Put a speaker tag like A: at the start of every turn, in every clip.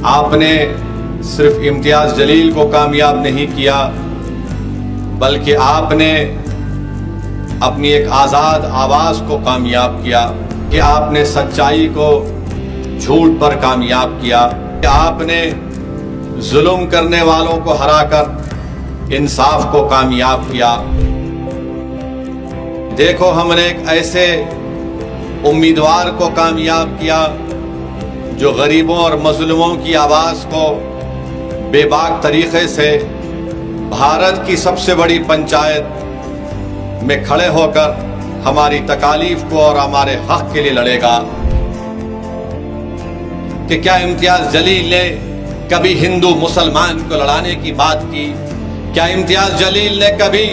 A: آپ نے صرف امتیاز جلیل کو کامیاب نہیں کیا بلکہ آپ نے اپنی ایک آزاد آواز کو کامیاب کیا کہ آپ نے سچائی کو جھوٹ پر کامیاب کیا کہ آپ نے ظلم کرنے والوں کو ہرا کر انصاف کو کامیاب کیا۔ دیکھو ہم نے ایک ایسے امیدوار کو کامیاب کیا جو غریبوں اور مظلوموں کی آواز کو بے باک طریقے سے بھارت کی سب سے بڑی پنچایت میں کھڑے ہو کر ہماری تکالیف کو اور ہمارے حق کے لیے لڑے گا۔ کہ کیا امتیاز جلیل نے کبھی ہندو مسلمان کو لڑانے کی بات کی؟ کیا امتیاز جلیل نے کبھی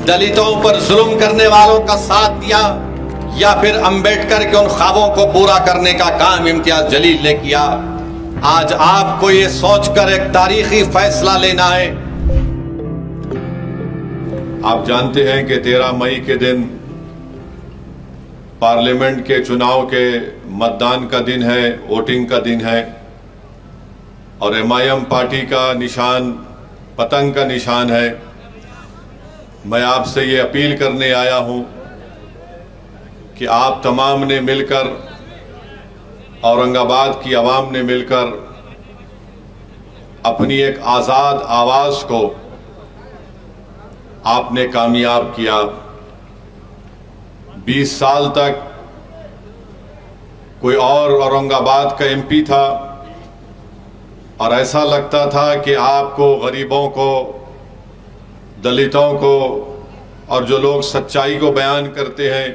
A: دلتوں پر ظلم کرنے والوں کا ساتھ دیا؟ یا پھر امبیڈکر کے ان خوابوں کو پورا کرنے کا کام امتیاز جلیل نے کیا؟ آج آپ کو یہ سوچ کر ایک تاریخی فیصلہ لینا ہے۔ آپ جانتے ہیں کہ 13 مئی کے دن پارلیمنٹ کے چناؤ کے متدان کا دن ہے، ووٹنگ کا دن ہے، اور ایم پارٹی کا نشان پتنگ کا نشان ہے۔ میں آپ سے یہ اپیل کرنے آیا ہوں کہ آپ تمام نے مل کر، اورنگ آباد کی عوام نے مل کر اپنی ایک آزاد آواز کو آپ نے کامیاب کیا۔ 20 سال تک کوئی اور اورنگ آباد کا ایم پی تھا اور ایسا لگتا تھا کہ آپ کو غریبوں کو، دلتوں کو اور جو لوگ سچائی کو بیان کرتے ہیں،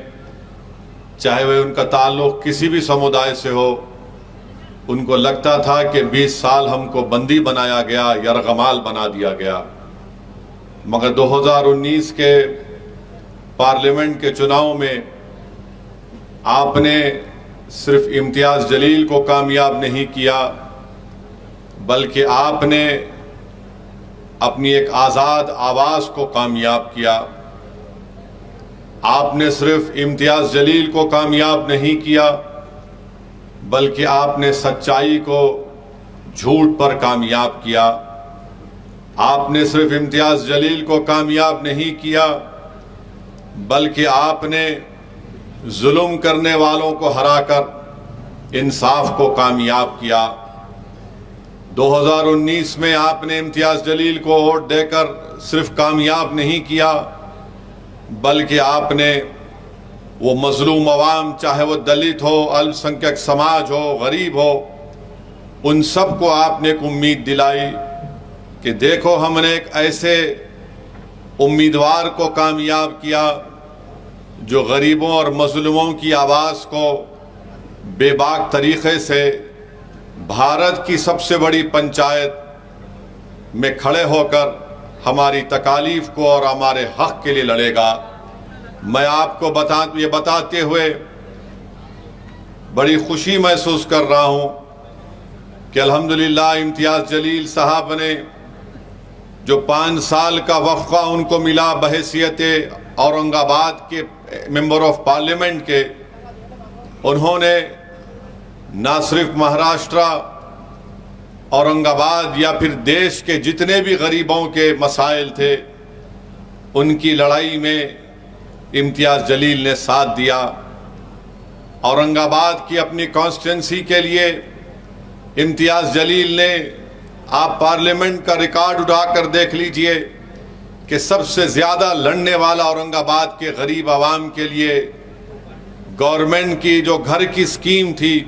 A: چاہے وہ ان کا تعلق کسی بھی سمودائے سے ہو، ان کو لگتا تھا کہ 20 سال ہم کو بندی بنایا گیا، یرغمال بنا دیا گیا۔ مگر 2019 کے پارلیمنٹ کے چناؤ میں آپ نے صرف امتیاز جلیل کو کامیاب نہیں کیا بلکہ آپ نے اپنی ایک آزاد آواز کو کامیاب کیا۔ آپ نے صرف امتیاز جلیل کو کامیاب نہیں کیا بلکہ آپ نے سچائی کو جھوٹ پر کامیاب کیا۔ آپ نے صرف امتیاز جلیل کو کامیاب نہیں کیا بلکہ آپ نے ظلم کرنے والوں کو ہرا کر انصاف کو کامیاب کیا۔ 2019 میں آپ نے امتیاز جلیل کو ووٹ دے کر صرف کامیاب نہیں کیا بلکہ آپ نے وہ مظلوم عوام، چاہے وہ دلت ہو، الپ سنکھیک سماج ہو، غریب ہو، ان سب کو آپ نے ایک امید دلائی کہ دیکھو ہم نے ایک ایسے امیدوار کو کامیاب کیا جو غریبوں اور مظلوموں کی آواز کو بے باک طریقے سے بھارت کی سب سے بڑی پنچایت میں کھڑے ہو کر ہماری تکالیف کو اور ہمارے حق کے لیے لڑے گا۔ میں آپ کو یہ بتاتے ہوئے بڑی خوشی محسوس کر رہا ہوں کہ الحمدللہ امتیاز جلیل صاحب نے جو 5 سال کا وقفہ ان کو ملا بحیثیت اورنگ آباد کے ممبر آف پارلیمنٹ کے، انہوں نے نہ صرف مہاراشٹرا، اورنگ آباد یا پھر دیش کے جتنے بھی غریبوں کے مسائل تھے ان کی لڑائی میں امتیاز جلیل نے ساتھ دیا۔ اورنگ آباد کی اپنی کانسٹیٹنسی کے لیے امتیاز جلیل نے، آپ پارلیمنٹ کا ریکارڈ اٹھا کر دیکھ لیجئے کہ سب سے زیادہ لڑنے والا اورنگ آباد کے غریب عوام کے لیے گورنمنٹ کی جو گھر کی اسکیم تھی،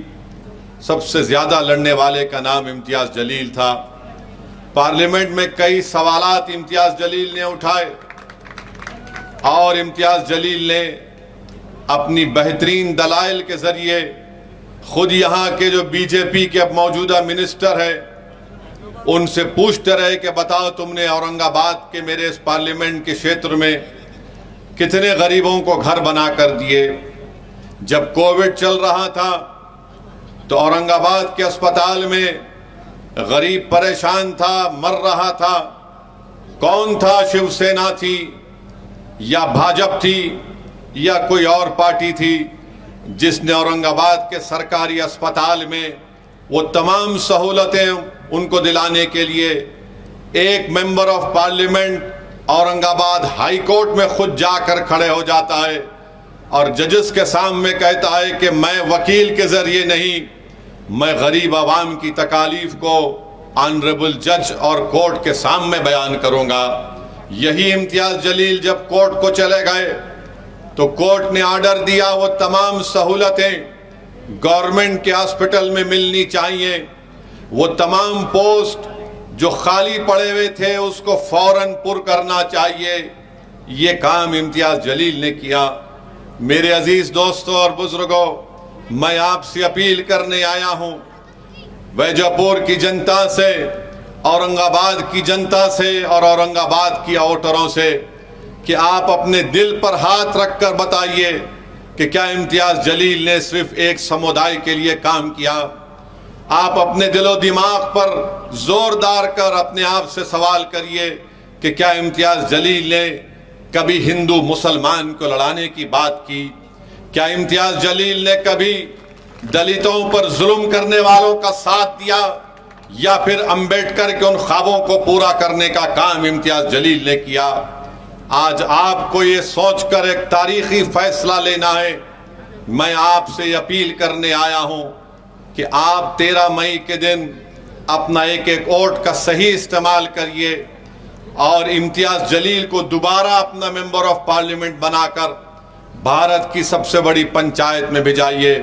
A: سب سے زیادہ لڑنے والے کا نام امتیاز جلیل تھا۔ پارلیمنٹ میں کئی سوالات امتیاز جلیل نے اٹھائے اور امتیاز جلیل نے اپنی بہترین دلائل کے ذریعے خود یہاں کے جو بی جے پی کے اب موجودہ منسٹر ہے ان سے پوچھتے رہے کہ بتاؤ تم نے اورنگ آباد کے میرے اس پارلیمنٹ کے شیتر میں کتنے غریبوں کو گھر بنا کر دیے۔ جب کووڈ چل رہا تھا تو اورنگ آباد کے اسپتال میں غریب پریشان تھا، مر رہا تھا۔ کون تھا؟ شیو سینا تھی یا بھاجپ تھی یا کوئی اور پارٹی تھی جس نے اورنگ آباد کے سرکاری اسپتال میں وہ تمام سہولتیں ان کو دلانے کے لیے ایک ممبر آف پارلیمنٹ اورنگ آباد ہائی کورٹ میں خود جا کر کھڑے ہو جاتا ہے اور ججز کے سامنے کہتا ہے کہ میں وکیل کے ذریعے نہیں، میں غریب عوام کی تکالیف کو آنریبل جج اور کورٹ کے سامنے بیان کروں گا۔ یہی امتیاز جلیل جب کورٹ کو چلے گئے تو کورٹ نے آرڈر دیا وہ تمام سہولتیں گورنمنٹ کے ہاسپٹل میں ملنی چاہیے، وہ تمام پوسٹ جو خالی پڑے ہوئے تھے اس کو فوراً پر کرنا چاہیے۔ یہ کام امتیاز جلیل نے کیا۔ میرے عزیز دوستوں اور بزرگوں، میں آپ سے اپیل کرنے آیا ہوں، ویجا پور کی جنتا سے، اورنگ آباد کی جنتا سے اور اورنگ آباد کی ووٹروں سے کہ آپ اپنے دل پر ہاتھ رکھ کر بتائیے کہ کیا امتیاز جلیل نے صرف ایک سمودائے کے لیے کام کیا؟ آپ اپنے دل و دماغ پر زور دار کر اپنے آپ سے سوال کریے کہ کیا امتیاز جلیل نے کبھی ہندو مسلمان کو لڑانے کی بات کی؟ کیا امتیاز جلیل نے کبھی دلتوں پر ظلم کرنے والوں کا ساتھ دیا؟ یا پھر امبیڈکر کے ان خوابوں کو پورا کرنے کا کام امتیاز جلیل نے کیا؟ آج آپ کو یہ سوچ کر ایک تاریخی فیصلہ لینا ہے۔ میں آپ سے اپیل کرنے آیا ہوں کہ آپ 13 مئی کے دن اپنا ایک ووٹ کا صحیح استعمال کریے اور امتیاز جلیل کو دوبارہ اپنا ممبر آف پارلیمنٹ بنا کر بھارت کی سب سے بڑی پنچایت میں بھیجائیے۔